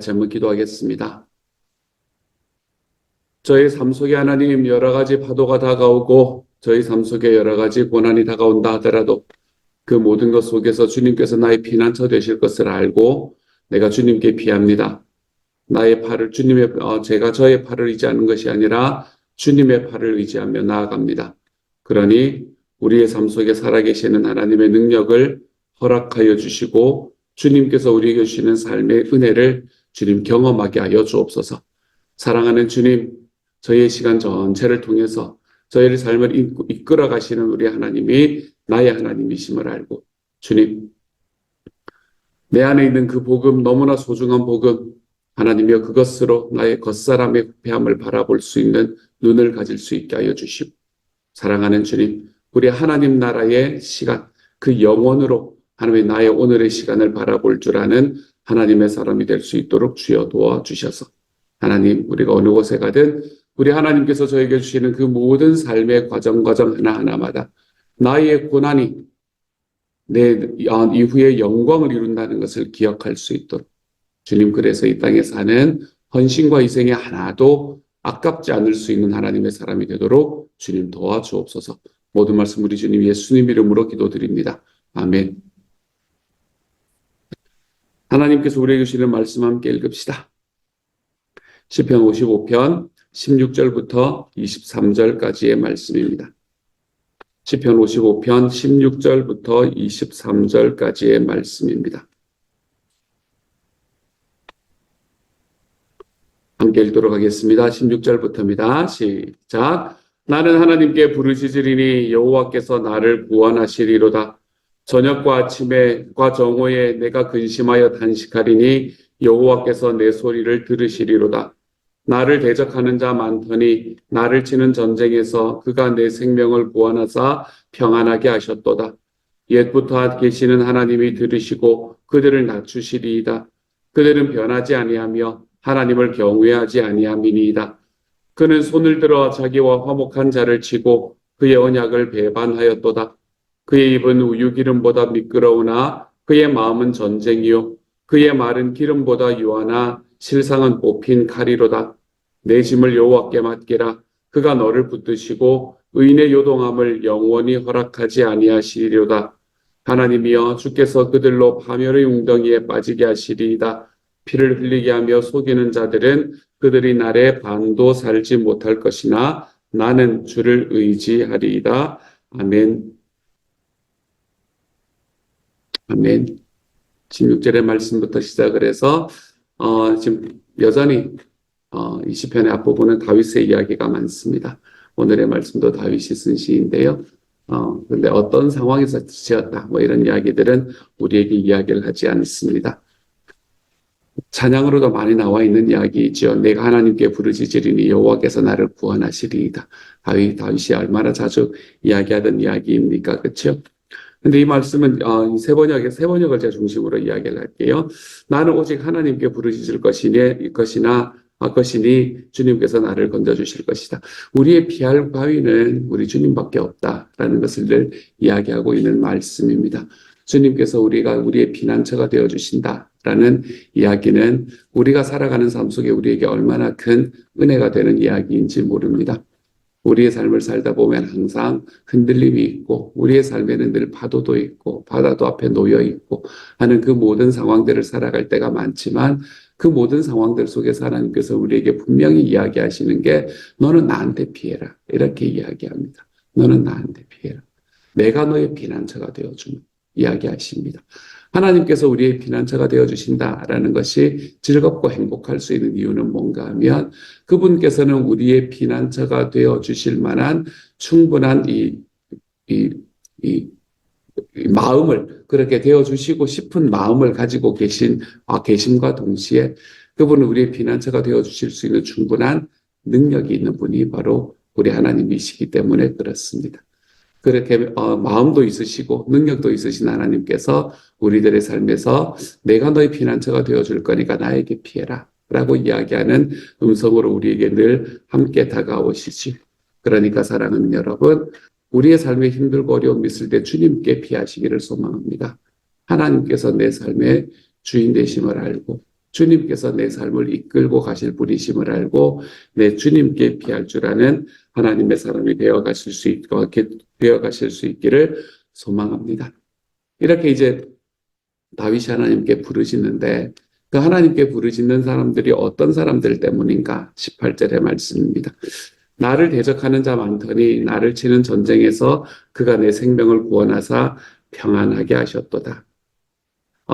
같이 한번 기도하겠습니다. 저희 삶 속에 하나님 여러 가지 파도가 다가오고 저희 삶 속에 여러 가지 고난이 다가온다 하더라도 그 모든 것 속에서 주님께서 나의 피난처 되실 것을 알고 내가 주님께 피합니다. 나의 팔을 제가 저의 팔을 의지하는 것이 아니라 주님의 팔을 의지하며 나아갑니다. 그러니 우리의 삶 속에 살아계시는 하나님의 능력을 허락하여 주시고 주님께서 우리에게 주시는 삶의 은혜를 주님 경험하게 하여 주옵소서. 사랑하는 주님, 저희의 시간 전체를 통해서 저희의 삶을 이끌어 가시는 우리 하나님이 나의 하나님이심을 알고 주님, 내 안에 있는 그 복음, 너무나 소중한 복음, 하나님이여 그것으로 나의 겉사람의 회함을 바라볼 수 있는 눈을 가질 수 있게 하여 주시고 사랑하는 주님, 우리 하나님 나라의 시간, 그 영원으로 하나님의 나의 오늘의 시간을 바라볼 줄 아는 하나님의 사람이 될 수 있도록 주여 도와주셔서 하나님, 우리가 어느 곳에 가든 우리 하나님께서 저에게 주시는 그 모든 삶의 과정 하나하나마다 나의 고난이 내 이후에 영광을 이룬다는 것을 기억할 수 있도록 주님, 그래서 이 땅에 사는 헌신과 희생이 하나도 아깝지 않을 수 있는 하나님의 사람이 되도록 주님 도와주옵소서. 모든 말씀 우리 주님 예수님 이름으로 기도드립니다. 아멘. 하나님께서 우리에게 주시는 말씀 함께 읽읍시다. 시편 55편 16절부터 23절까지의 말씀입니다. 시편 55편 16절부터 23절까지의 말씀입니다. 함께 읽도록 하겠습니다. 16절부터입니다. 시작. 나는 하나님께 부르짖으리니 여호와께서 나를 구원하시리로다. 저녁과 아침과 정오에 내가 근심하여 단식하리니 여호와께서 내 소리를 들으시리로다. 나를 대적하는 자 많더니 나를 치는 전쟁에서 그가 내 생명을 구원하사 평안하게 하셨도다. 옛부터 계시는 하나님이 들으시고 그들을 낮추시리이다. 그들은 변하지 아니하며 하나님을 경외하지 아니함이니이다. 그는 손을 들어 자기와 화목한 자를 치고 그의 언약을 배반하였도다. 그의 입은 우유기름보다 미끄러우나 그의 마음은 전쟁이요 그의 말은 기름보다 유하나 실상은 뽑힌 칼이로다. 내 짐을 여호와께 맡기라. 그가 너를 붙드시고 의인의 요동함을 영원히 허락하지 아니하시리로다. 하나님이여 주께서 그들로 파멸의 웅덩이에 빠지게 하시리이다. 피를 흘리게 하며 속이는 자들은 그들이 날에 반도 살지 못할 것이나 나는 주를 의지하리이다. 아멘. 아멘. 16절의 말씀부터 시작을 해서 지금 여전히 이 시편의 앞부분은 다윗의 이야기가 많습니다. 오늘의 말씀도 다윗이 쓴 시인데요. 그런데 어떤 상황에서 지었다 뭐 이런 이야기들은 우리에게 이야기를 하지 않습니다. 찬양으로도 많이 나와 있는 이야기이죠. 내가 하나님께 부르짖으리니 여호와께서 나를 구원하시리이다. 다윗이 얼마나 자주 이야기하던 이야기입니까? 그렇죠? 근데 이 말씀은 세 번역을 제가 중심으로 이야기를 할게요. 나는 오직 하나님께 부르짖을 것이니 주님께서 나를 건져주실 것이다. 우리의 피할 바위는 우리 주님밖에 없다라는 것을 늘 이야기하고 있는 말씀입니다. 주님께서 우리의 피난처가 되어주신다라는 이야기는 우리가 살아가는 삶 속에 우리에게 얼마나 큰 은혜가 되는 이야기인지 모릅니다. 우리의 삶을 살다 보면 항상 흔들림이 있고 우리의 삶에는 늘 파도도 있고 바다도 앞에 놓여 있고 하는 그 모든 상황들을 살아갈 때가 많지만 그 모든 상황들 속에서 하나님께서 우리에게 분명히 이야기하시는 게 너는 나한테 피해라 이렇게 이야기합니다. 너는 나한테 피해라. 내가 너의 피난처가 되어주는 이야기하십니다. 하나님께서 우리의 피난처가 되어주신다라는 것이 즐겁고 행복할 수 있는 이유는 뭔가 하면 그분께서는 우리의 피난처가 되어주실 만한 충분한 이 마음을 그렇게 되어주시고 싶은 마음을 가지고 계심과 동시에 그분은 우리의 피난처가 되어주실 수 있는 충분한 능력이 있는 분이 바로 우리 하나님이시기 때문에 그렇습니다. 그렇게 마음도 있으시고 능력도 있으신 하나님께서 우리들의 삶에서 내가 너의 피난처가 되어줄 거니까 나에게 피해라 라고 이야기하는 음성으로 우리에게 늘 함께 다가오시지. 그러니까 사랑하는 여러분, 우리의 삶에 힘들고 어려움이 있을 때 주님께 피하시기를 소망합니다. 하나님께서 내 삶의 주인 되심을 알고 주님께서 내 삶을 이끌고 가실 분이심을 알고 내 주님께 피할 줄 아는 하나님의 사람이 되어 가실 수 있기를 소망합니다. 이렇게 이제 다윗이 하나님께 부르짖는데 그 하나님께 부르짖는 사람들이 어떤 사람들 때문인가? 18절의 말씀입니다. 나를 대적하는 자 많더니 나를 치는 전쟁에서 그가 내 생명을 구원하사 평안하게 하셨도다.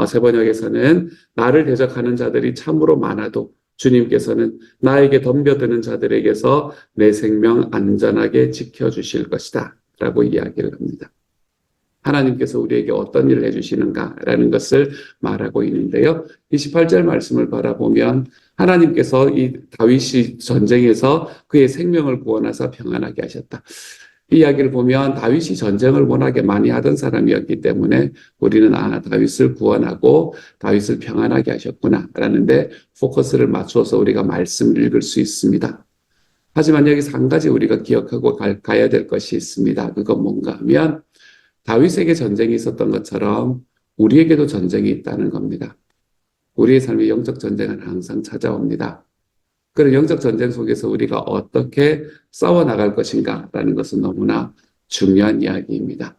세번역에서는 나를 대적하는 자들이 참으로 많아도 주님께서는 나에게 덤벼드는 자들에게서 내 생명 안전하게 지켜주실 것이다 라고 이야기를 합니다. 하나님께서 우리에게 어떤 일을 해주시는가라는 것을 말하고 있는데요. 28절 말씀을 바라보면 하나님께서 이 다윗이 전쟁에서 그의 생명을 구원하사 평안하게 하셨다. 이 이야기를 보면 다윗이 전쟁을 워낙에 많이 하던 사람이었기 때문에 우리는 다윗을 구원하고 다윗을 평안하게 하셨구나 라는데 포커스를 맞춰서 우리가 말씀을 읽을 수 있습니다. 하지만 여기서 한 가지 우리가 기억하고 가야 될 것이 있습니다. 그건 뭔가 하면 다윗에게 전쟁이 있었던 것처럼 우리에게도 전쟁이 있다는 겁니다. 우리의 삶의 영적 전쟁은 항상 찾아옵니다. 그런 영적 전쟁 속에서 우리가 어떻게 싸워나갈 것인가라는 것은 너무나 중요한 이야기입니다.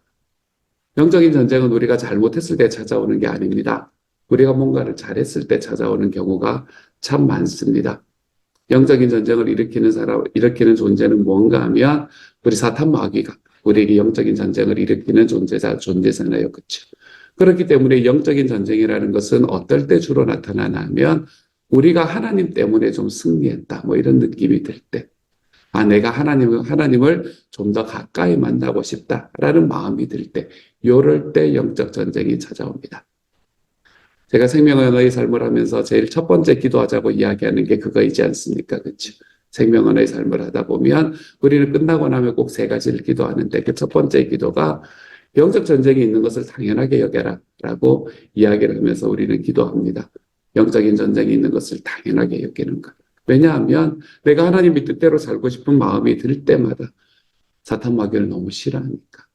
영적인 전쟁은 우리가 잘못했을 때 찾아오는 게 아닙니다. 우리가 뭔가를 잘했을 때 찾아오는 경우가 참 많습니다. 영적인 전쟁을 일으키는 존재는 뭔가 하면 우리 사탄 마귀가 우리에게 영적인 전쟁을 일으키는 존재잖아요. 그렇죠? 그렇기 때문에 영적인 전쟁이라는 것은 어떨 때 주로 나타나나 하면 우리가 하나님 때문에 좀 승리했다. 뭐 이런 느낌이 들 때. 내가 하나님을 좀 더 가까이 만나고 싶다라는 마음이 들 때, 요럴 때 영적 전쟁이 찾아옵니다. 제가 생명의 언어의 삶을 하면서 제일 첫 번째 기도하자고 이야기하는 게 그거이지 않습니까? 그렇죠? 생명의 언어의 삶을 하다 보면 우리는 끝나고 나면 꼭 세 가지를 기도하는데 그 첫 번째 기도가 영적 전쟁이 있는 것을 당연하게 여겨라 라고 이야기를 하면서 우리는 기도합니다. 영적인 전쟁이 있는 것을 당연하게 여기는 것. 왜냐하면 내가 하나님의 뜻대로 살고 싶은 마음이 들 때마다 사탄 마귀를 너무 싫어하니까.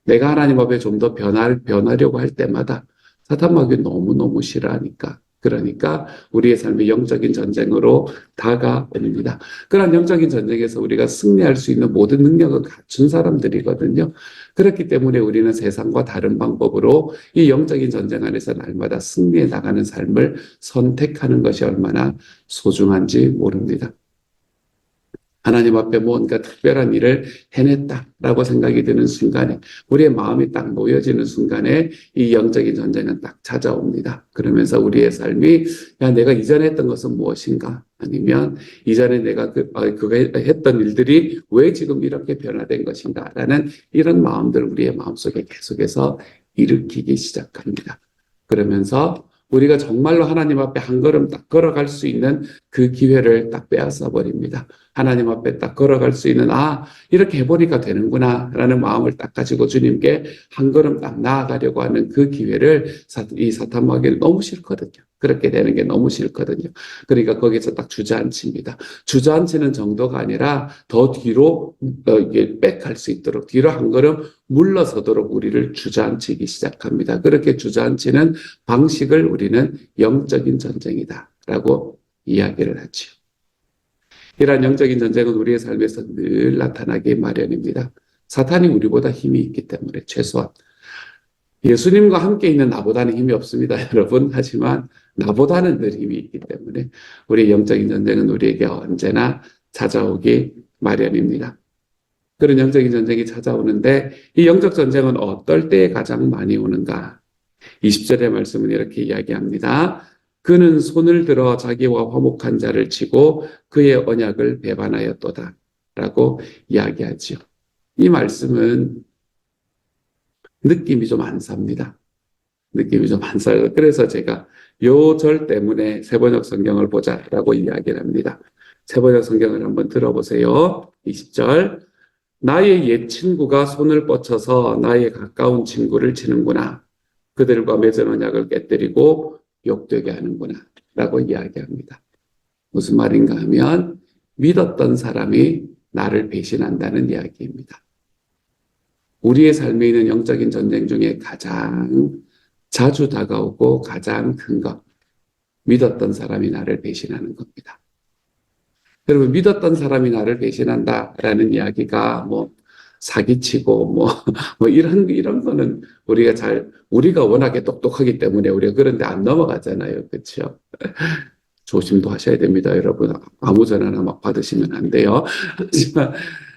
내가 하나님 앞에 좀 더 변하려고 할 때마다 사탄 마귀를 너무너무 싫어하니까. 그러니까 우리의 삶이 영적인 전쟁으로 다가옵니다. 그런 영적인 전쟁에서 우리가 승리할 수 있는 모든 능력을 갖춘 사람들이거든요. 그렇기 때문에 우리는 세상과 다른 방법으로 이 영적인 전쟁 안에서 날마다 승리해 나가는 삶을 선택하는 것이 얼마나 소중한지 모릅니다. 하나님 앞에 뭔가 특별한 일을 해냈다라고 생각이 드는 순간에 우리의 마음이 딱 놓여지는 순간에 이 영적인 전쟁은 딱 찾아옵니다. 그러면서 우리의 삶이 내가 이전에 했던 것은 무엇인가? 아니면 이전에 내가 그거 했던 일들이 왜 지금 이렇게 변화된 것인가? 라는 이런 마음들 우리의 마음속에 계속해서 일으키기 시작합니다. 그러면서 우리가 정말로 하나님 앞에 한 걸음 딱 걸어갈 수 있는 그 기회를 딱 빼앗아 버립니다. 하나님 앞에 딱 걸어갈 수 있는 이렇게 해보니까 되는구나 라는 마음을 딱 가지고 주님께 한 걸음 딱 나아가려고 하는 그 기회를 이 사탄 마귀는 너무 싫거든요. 그렇게 되는 게 너무 싫거든요. 그러니까 거기서 딱 주저앉힙니다. 주저앉히는 정도가 아니라 더 뒤로 이게 백할 수 있도록 뒤로 한 걸음 물러서도록 우리를 주저앉히기 시작합니다. 그렇게 주저앉히는 방식을 우리는 영적인 전쟁이다라고 이야기를 하죠. 이러한 영적인 전쟁은 우리의 삶에서 늘 나타나기 마련입니다. 사탄이 우리보다 힘이 있기 때문에 최소한 예수님과 함께 있는 나보다는 힘이 없습니다, 여러분. 하지만 나보다는 늘 힘이 있기 때문에 우리의 영적인 전쟁은 우리에게 언제나 찾아오기 마련입니다. 그런 영적인 전쟁이 찾아오는데 이 영적 전쟁은 어떨 때 가장 많이 오는가? 20절의 말씀은 이렇게 이야기합니다. 그는 손을 들어 자기와 화목한 자를 치고 그의 언약을 배반하였도다 라고 이야기하지요. 이 말씀은 느낌이 좀 안 삽니다. 느낌이 좀 안 사요. 그래서 제가 요 절 때문에 세번역 성경을 보자라고 이야기를 합니다. 세번역 성경을 한번 들어보세요. 20절. 나의 옛 친구가 손을 뻗쳐서 나의 가까운 친구를 치는구나. 그들과 맺은 언약을 깨뜨리고 욕되게 하는구나 라고 이야기합니다. 무슨 말인가 하면 믿었던 사람이 나를 배신한다는 이야기입니다. 우리의 삶에 있는 영적인 전쟁 중에 가장 자주 다가오고 가장 큰 것, 믿었던 사람이 나를 배신하는 겁니다. 여러분, 믿었던 사람이 나를 배신한다라는 이야기가 뭐 사기치고 뭐 이런 거는 우리가 워낙에 똑똑하기 때문에 우리가 그런데 안 넘어가잖아요. 그렇죠? 조심도 하셔야 됩니다, 여러분. 아무 전화나 막 받으시면 안 돼요. 하지만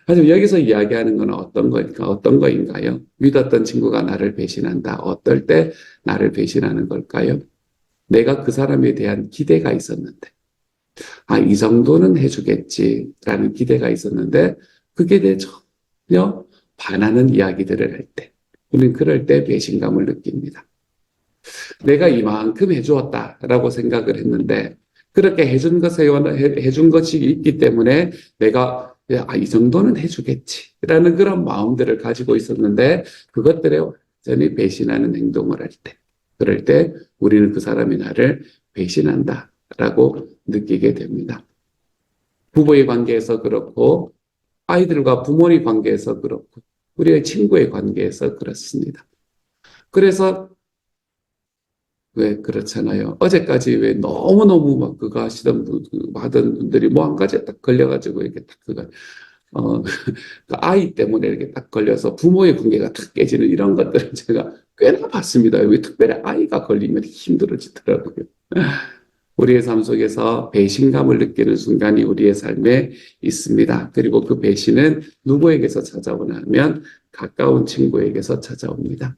여기서 이야기하는 건 어떤 거인가요? 믿었던 친구가 나를 배신한다. 어떨 때 나를 배신하는 걸까요? 내가 그 사람에 대한 기대가 있었는데, 이 정도는 해주겠지라는 기대가 있었는데, 그게 대해 전혀 반하는 이야기들을 할 때, 우리는 그럴 때 배신감을 느낍니다. 내가 이만큼 해주었다라고 생각을 했는데, 그렇게 해준 것이 있기 때문에 내가 이 정도는 해주겠지라는 그런 마음들을 가지고 있었는데, 그것들에 완전히 배신하는 행동을 할 때, 그럴 때 우리는 그 사람이 나를 배신한다라고 느끼게 됩니다. 부부의 관계에서 그렇고, 아이들과 부모의 관계에서 그렇고, 우리의 친구의 관계에서 그렇습니다. 그래서 왜 그렇잖아요. 어제까지 왜 너무너무 막 그거 하던 분들이 뭐 한 가지에 딱 걸려가지고 이렇게 딱 그 아이 때문에 이렇게 딱 걸려서 부모의 관계가 딱 깨지는 이런 것들을 제가 꽤나 봤습니다. 왜 특별히 아이가 걸리면 힘들어지더라고요. 우리의 삶 속에서 배신감을 느끼는 순간이 우리의 삶에 있습니다. 그리고 그 배신은 누구에게서 찾아오나 하면 가까운 친구에게서 찾아옵니다.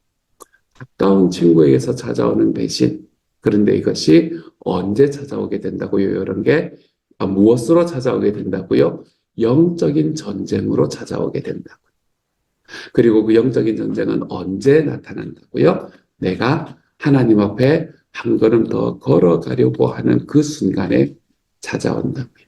가까운 친구에게서 찾아오는 배신. 그런데 이것이 언제 찾아오게 된다고요? 이런 게 무엇으로 찾아오게 된다고요? 영적인 전쟁으로 찾아오게 된다고요. 그리고 그 영적인 전쟁은 언제 나타난다고요? 내가 하나님 앞에 한 걸음 더 걸어가려고 하는 그 순간에 찾아온다고요.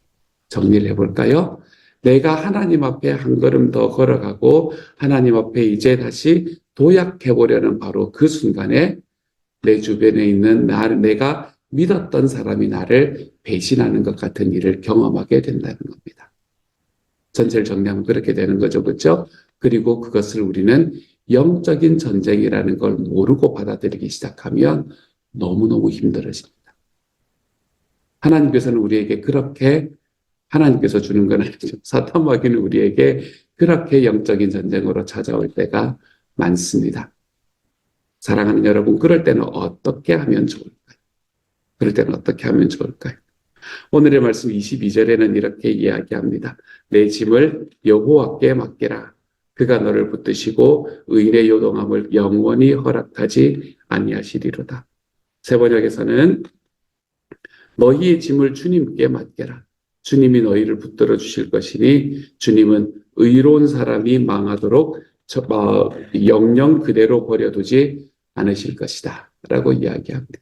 정리를 해볼까요? 내가 하나님 앞에 한 걸음 더 걸어가고 하나님 앞에 이제 다시 도약해보려는 바로 그 순간에 내 주변에 있는 내가 믿었던 사람이 나를 배신하는 것 같은 일을 경험하게 된다는 겁니다. 전체를 정리하면 그렇게 되는 거죠. 그렇죠? 그리고 그것을 우리는 영적인 전쟁이라는 걸 모르고 받아들이기 시작하면 너무너무 힘들어집니다. 하나님께서는 우리에게 그렇게 하나님께서 주는 건 아니죠. 사탄 마귀는 우리에게 그렇게 영적인 전쟁으로 찾아올 때가 많습니다. 사랑하는 여러분, 그럴 때는 어떻게 하면 좋을까요? 그럴 때는 어떻게 하면 좋을까요? 오늘의 말씀 22절에는 이렇게 이야기합니다. 내 짐을 여호와께 맡기라. 그가 너를 붙드시고 의인의 요동함을 영원히 허락하지 아니하시리로다. 새 번역에서는 너희의 짐을 주님께 맡겨라. 주님이 너희를 붙들어 주실 것이니 주님은 의로운 사람이 망하도록 영영 그대로 버려두지 않으실 것이다. 라고 이야기합니다.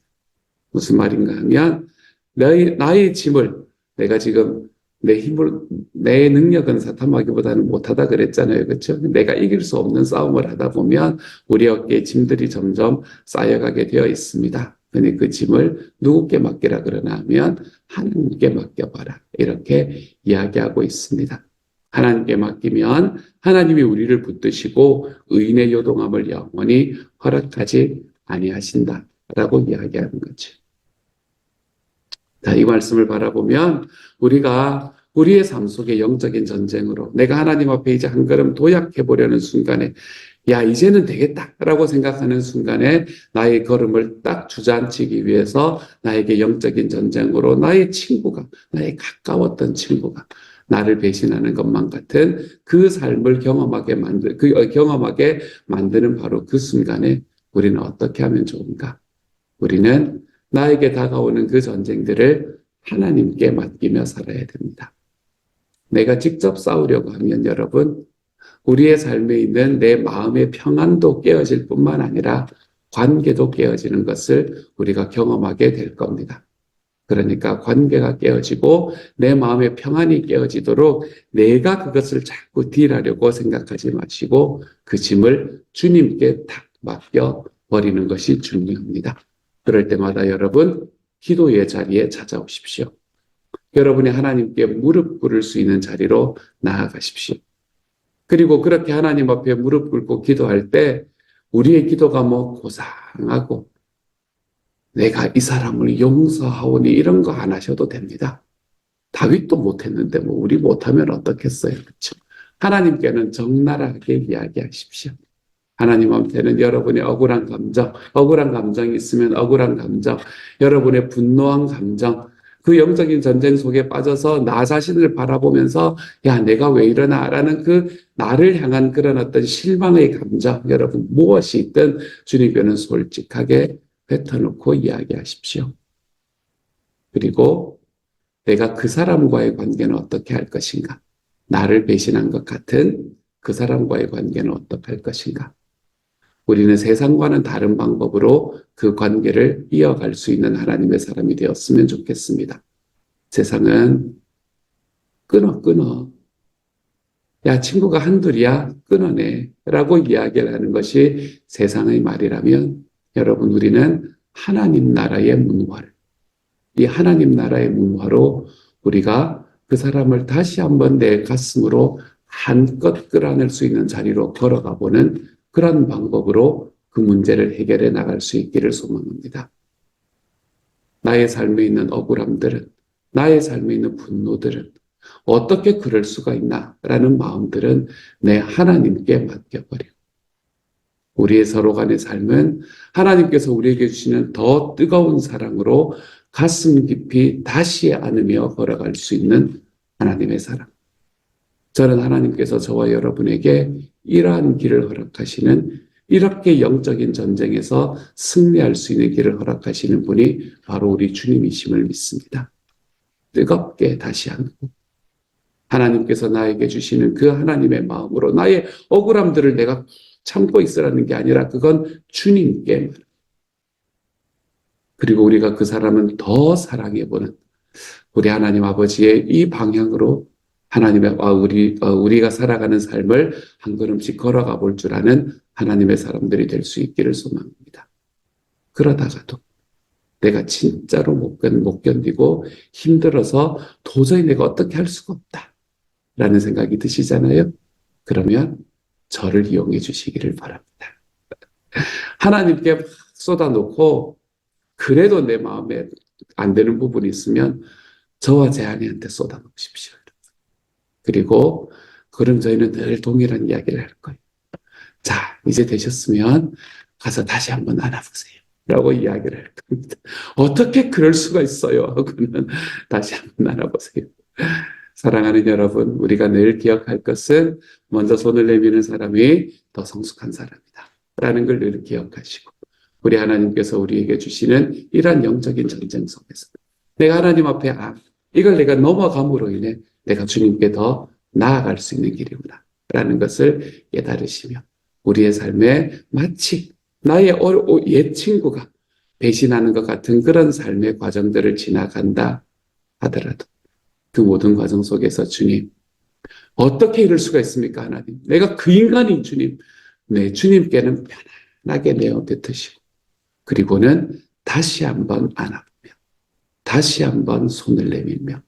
무슨 말인가 하면 나의 짐을 내가 지금 내 능력은 사탄마귀보다는 못하다 그랬잖아요. 그렇죠? 내가 이길 수 없는 싸움을 하다 보면 우리 어깨에 짐들이 점점 쌓여가게 되어 있습니다. 근데 그 짐을 누구께 맡기라 그러나 하면 하나님께 맡겨봐라. 이렇게 이야기하고 있습니다. 하나님께 맡기면 하나님이 우리를 붙드시고 의인의 요동함을 영원히 허락하지 아니하신다라고 이야기하는 거죠. 자, 이 말씀을 바라보면 우리가 우리의 삶 속의 영적인 전쟁으로 내가 하나님 앞에 이제 한 걸음 도약해 보려는 순간에 이제는 되겠다라고 생각하는 순간에 나의 걸음을 딱 주저앉히기 위해서 나에게 영적인 전쟁으로 나의 나의 가까웠던 친구가 나를 배신하는 것만 같은 그 삶을 경험하게 만드는 바로 그 순간에 우리는 어떻게 하면 좋은가? 우리는 나에게 다가오는 그 전쟁들을 하나님께 맡기며 살아야 됩니다. 내가 직접 싸우려고 하면 여러분, 우리의 삶에 있는 내 마음의 평안도 깨어질 뿐만 아니라 관계도 깨어지는 것을 우리가 경험하게 될 겁니다. 그러니까 관계가 깨어지고 내 마음의 평안이 깨어지도록 내가 그것을 자꾸 딜하려고 생각하지 마시고 그 짐을 주님께 딱 맡겨 버리는 것이 중요합니다. 그럴 때마다 여러분 기도의 자리에 찾아오십시오. 여러분이 하나님께 무릎 꿇을 수 있는 자리로 나아가십시오. 그리고 그렇게 하나님 앞에 무릎 꿇고 기도할 때 우리의 기도가 고상하고 내가 이 사람을 용서하오니 이런 거 안 하셔도 됩니다. 다윗도 못했는데 뭐 우리 못하면 어떻겠어요. 그렇죠? 하나님께는 적나라하게 이야기하십시오. 하나님한테는 여러분의 억울한 감정이 있으면 억울한 감정, 여러분의 분노한 감정, 그 영적인 전쟁 속에 빠져서 나 자신을 바라보면서 야, 내가 왜 이러나 라는 그 나를 향한 그런 어떤 실망의 감정, 여러분 무엇이 있든 주님께는 솔직하게 뱉어놓고 이야기하십시오. 그리고 내가 그 사람과의 관계는 어떻게 할 것인가? 나를 배신한 것 같은 그 사람과의 관계는 어떻게 할 것인가? 우리는 세상과는 다른 방법으로 그 관계를 이어갈 수 있는 하나님의 사람이 되었으면 좋겠습니다. 세상은 끊어. 야, 친구가 한둘이야? 끊어내. 라고 이야기를 하는 것이 세상의 말이라면 여러분, 우리는 하나님 나라의 문화를, 이 하나님 나라의 문화로 우리가 그 사람을 다시 한번 내 가슴으로 한껏 끌어낼 수 있는 자리로 걸어가 보는 그런 방법으로 그 문제를 해결해 나갈 수 있기를 소망합니다. 나의 삶에 있는 억울함들은, 나의 삶에 있는 분노들은 어떻게 그럴 수가 있나라는 마음들은 내 하나님께 맡겨버리고 우리의 서로 간의 삶은 하나님께서 우리에게 주시는 더 뜨거운 사랑으로 가슴 깊이 다시 안으며 걸어갈 수 있는 하나님의 사랑. 저는 하나님께서 저와 여러분에게 이러한 길을 허락하시는, 이렇게 영적인 전쟁에서 승리할 수 있는 길을 허락하시는 분이 바로 우리 주님이심을 믿습니다. 뜨겁게 다시 안고 하나님께서 나에게 주시는 그 하나님의 마음으로 나의 억울함들을 내가 참고 있으라는 게 아니라 그건 주님께, 그리고 우리가 그 사람은 더 사랑해보는 우리 하나님 아버지의 이 방향으로 하나님의 우리가 살아가는 삶을 한 걸음씩 걸어가 볼 줄 아는 하나님의 사람들이 될 수 있기를 소망합니다. 그러다가도 내가 진짜로 못 견디고 힘들어서 도저히 내가 어떻게 할 수가 없다라는 생각이 드시잖아요. 그러면 저를 이용해 주시기를 바랍니다. 하나님께 쏟아놓고 그래도 내 마음에 안 되는 부분이 있으면 저와 제 아내한테 쏟아놓으십시오. 그리고 그럼 저희는 늘 동일한 이야기를 할 거예요. 자, 이제 되셨으면 가서 다시 한번 안아보세요. 라고 이야기를 할 겁니다. 어떻게 그럴 수가 있어요? 하고는 다시 한번 안아보세요. 사랑하는 여러분, 우리가 늘 기억할 것은 먼저 손을 내미는 사람이 더 성숙한 사람이다. 라는 걸 늘 기억하시고 우리 하나님께서 우리에게 주시는 이러한 영적인 전쟁 속에서 내가 하나님 앞에 이걸 내가 넘어감으로 인해 내가 주님께 더 나아갈 수 있는 길이구나 라는 것을 깨달으시며 우리의 삶에 마치 나의 옛 친구가 배신하는 것 같은 그런 삶의 과정들을 지나간다 하더라도 그 모든 과정 속에서 주님, 어떻게 이럴 수가 있습니까, 하나님? 내가 그 인간인 주님, 네, 주님께는 편안하게 내어 뱉으시고 그리고는 다시 한번 안아보며 다시 한번 손을 내밀며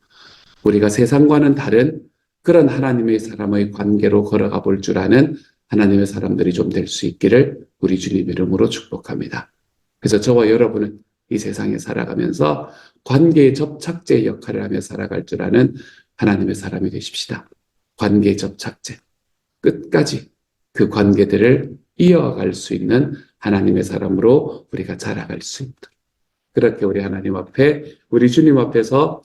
우리가 세상과는 다른 그런 하나님의 사람의 관계로 걸어가 볼 줄 아는 하나님의 사람들이 좀 될 수 있기를 우리 주님 이름으로 축복합니다. 그래서 저와 여러분은 이 세상에 살아가면서 관계의 접착제 역할을 하며 살아갈 줄 아는 하나님의 사람이 되십시다. 관계의 접착제. 끝까지 그 관계들을 이어갈 수 있는 하나님의 사람으로 우리가 자라갈 수 있도록. 그렇게 우리 하나님 앞에, 우리 주님 앞에서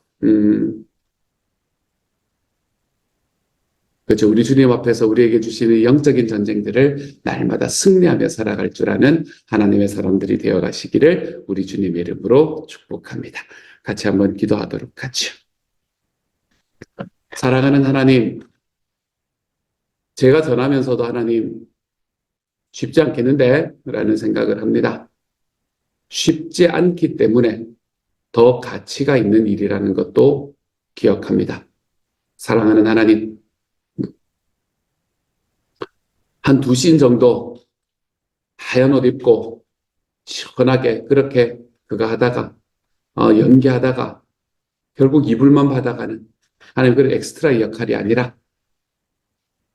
그렇죠. 우리 주님 앞에서 우리에게 주시는 영적인 전쟁들을 날마다 승리하며 살아갈 줄 아는 하나님의 사람들이 되어 가시기를 우리 주님 이름으로 축복합니다. 같이 한번 기도하도록 하죠. 사랑하는 하나님, 제가 전하면서도 하나님 쉽지 않겠는데? 라는 생각을 합니다. 쉽지 않기 때문에 더 가치가 있는 일이라는 것도 기억합니다. 사랑하는 하나님, 한 2신 정도 하얀 옷 입고 시원하게 그렇게 그거 하다가 연기하다가 결국 이불만 받아가는 하나님 그런 엑스트라 역할이 아니라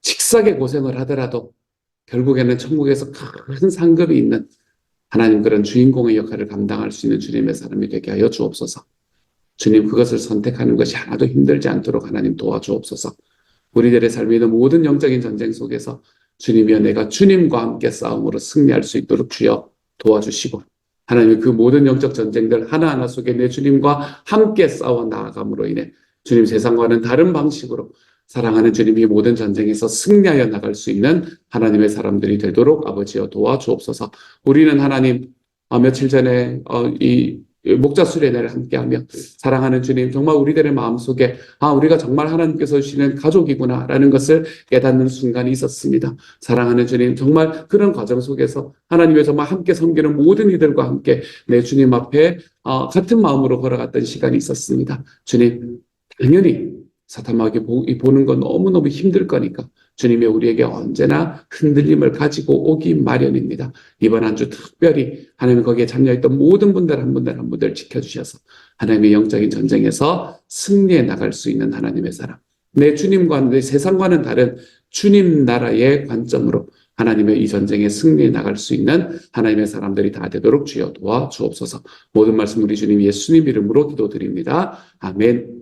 직사게 고생을 하더라도 결국에는 천국에서 큰 상급이 있는 하나님 그런 주인공의 역할을 감당할 수 있는 주님의 사람이 되게 하여 주옵소서. 주님 그것을 선택하는 것이 하나도 힘들지 않도록 하나님 도와주옵소서. 우리들의 삶에 있는 모든 영적인 전쟁 속에서 주님이여 내가 주님과 함께 싸움으로 승리할 수 있도록 주여 도와주시고 하나님 그 모든 영적 전쟁들 하나하나 속에 내 주님과 함께 싸워 나아감으로 인해 주님 세상과는 다른 방식으로 사랑하는 주님이 모든 전쟁에서 승리하여 나갈 수 있는 하나님의 사람들이 되도록 아버지여 도와주옵소서. 우리는 하나님 며칠 전에 이 목자 수련회를 함께하며 사랑하는 주님 정말 우리들의 마음속에 우리가 정말 하나님께서 주시는 가족이구나라는 것을 깨닫는 순간이 있었습니다. 사랑하는 주님 정말 그런 과정 속에서 하나님의 정말 함께 섬기는 모든 이들과 함께 내 주님 앞에 같은 마음으로 걸어갔던 시간이 있었습니다. 주님 당연히 사탄마귀 보는 건 너무너무 힘들 거니까 주님이 우리에게 언제나 흔들림을 가지고 오기 마련입니다. 이번 한 주 특별히 하나님 거기에 참여했던 모든 분들 한 분들 한 분들 지켜주셔서 하나님의 영적인 전쟁에서 승리해 나갈 수 있는 하나님의 사람, 내 주님과 내 세상과는 다른 주님 나라의 관점으로 하나님의 이 전쟁에 승리해 나갈 수 있는 하나님의 사람들이 다 되도록 주여 도와주옵소서. 모든 말씀 우리 주님 예수님 이름으로 기도드립니다. 아멘.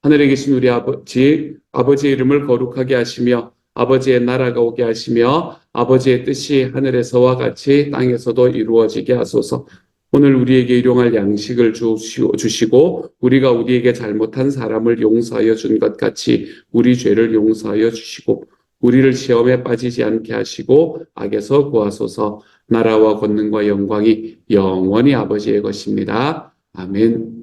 하늘에 계신 우리 아버지의 이름을 거룩하게 하시며 아버지의 나라가 오게 하시며 아버지의 뜻이 하늘에서와 같이 땅에서도 이루어지게 하소서. 오늘 우리에게 일용할 양식을 주시고 우리가 우리에게 잘못한 사람을 용서하여 준 것 같이 우리 죄를 용서하여 주시고 우리를 시험에 빠지지 않게 하시고 악에서 구하소서. 나라와 권능과 영광이 영원히 아버지의 것입니다. 아멘.